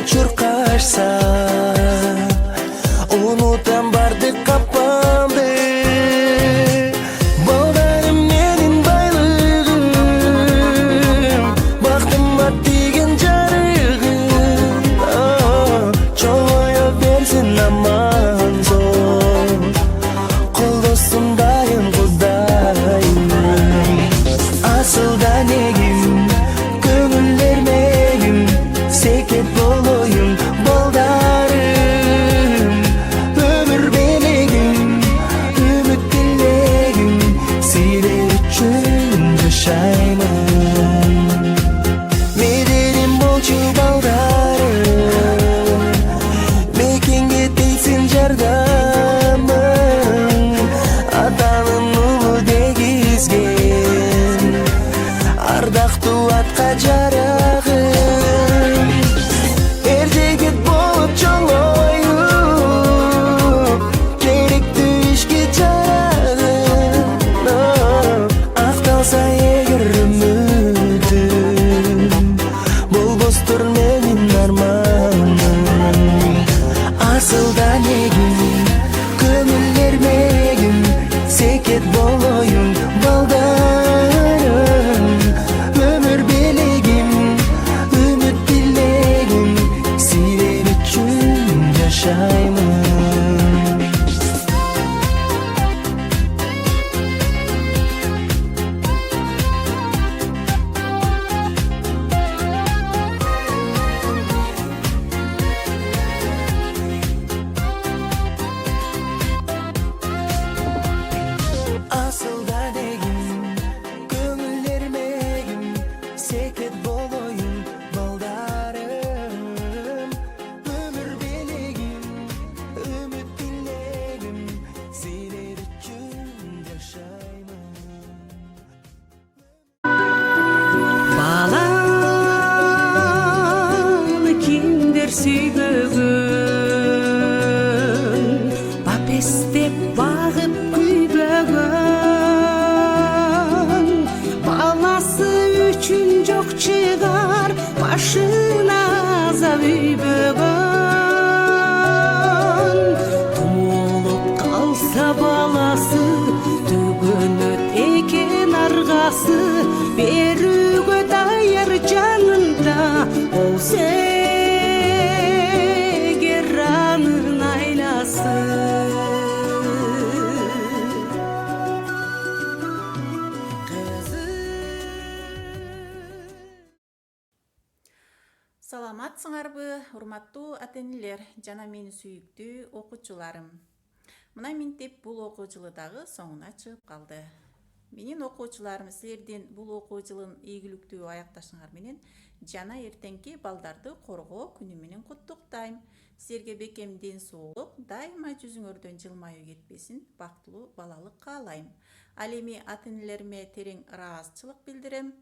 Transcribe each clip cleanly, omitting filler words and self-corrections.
чуркашса, унутам бардык капамды. Балдарым менин байлыгым, бактыма тийген жарыгым. Чоңоё берсин аман зор, колдосун дайым Кудайым. Асылда негим, көңүлдөр мегим, секет болоюн балдарым. Өмүр белегим, үмүт тилегим, силер үчүн жашаймын. Медерим болчу балдарым, мекенге тийсин жардамың. Атанын улуу дегизген, ардактуу атка жарагым. Эржегет болуп чоңоюп, керектүү ишке жарагым. Акталса эгер үмүтүм, болбостур менин арманым. Асылда негим, көңүлдөр мегим, секет болоюн балдарым. Өмүр белегим, үмүт тилегим, силер үчүн жашаймын. Асылда негим, көңүлдөр мегим, секет болоюн балдарым. Өмүр белегим, үмүт тилегим, силер үчүн жашаймын. Баланы кимдер сүйбөгөн, бапес деп багып күйбөгөн. Баласы үчүн жок чыгар, башына азап үйбөгөн. Тумулуп калса баласы, төгөнөт экен аргасы. Берүүгө даяр жанында болсо эгер анын айласы. Саламатсыңарбы, урматтуу ата-энелер жана менин сүйүктүү окуучуларым. Мына минтип бул окуу жылы дагы соңуна чыгып калды. Менин окуучуларым, силердин бул окуу жылын ийгиликтүү аякташыңар менен жана эртеңки балдарды коргоо күнү менен куттуктайм. Силерге бекем ден соолук, дайыма жүзүңөрдөн жылмаюу кетпесин, бактылуу балалык каалайм. Ал эми ата-энелериме терең ыраазычылык билдирем.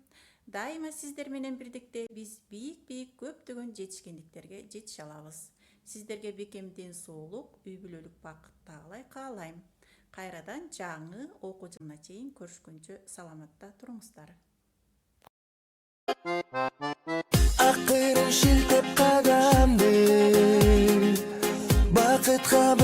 Дайыма сиздер менен бирдикте биз бийик көптөгөн жетишкендиктерге жетише алабыз. Сиздерге бекем ден соолук, үй бүлөлүк бакыт тагылай каалайм. Кайрадан жаңы окуу жылына чейин көрүшкөнчө саламатта туруңуздар. Акырын шилтеп кадамды, бакытка